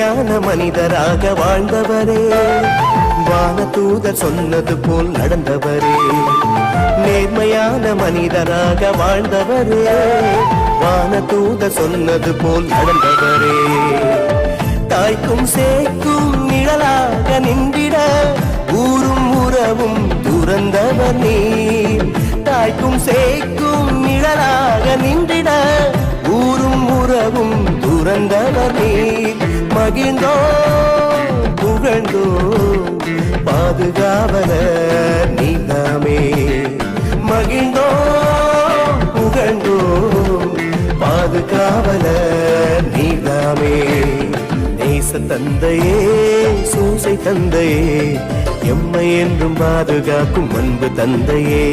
நேர்மையான மனிதராக வாழ்ந்தவரே, வானதூதர் சொன்னது போல் நடந்தவரே. நேர்மையான மனிதராக வாழ்ந்தவரே, வானதூதர் சொன்னது போல் நடந்தவரே. தாய்க்கும் சேக்கும் நிழலாக நின்றிட ஊரும் உறவும் துறந்தவர் நீர். தாய்க்கும் சேக்கும் நிழலாக நின்றிட ஊரும் உறவும் துறந்தவர் நீர். மகிழ்ந்தோ புகழ்ந்தோ பாதுகாவலர் நீதாமே. மகிழ்ந்தோ புகழ்ந்தோ பாதுகாவலர் நீதாமே. நேச தந்தையே, சூசை தந்தையே, எம்மை என்றும் பாதுகாக்கும் அன்பு தந்தையே.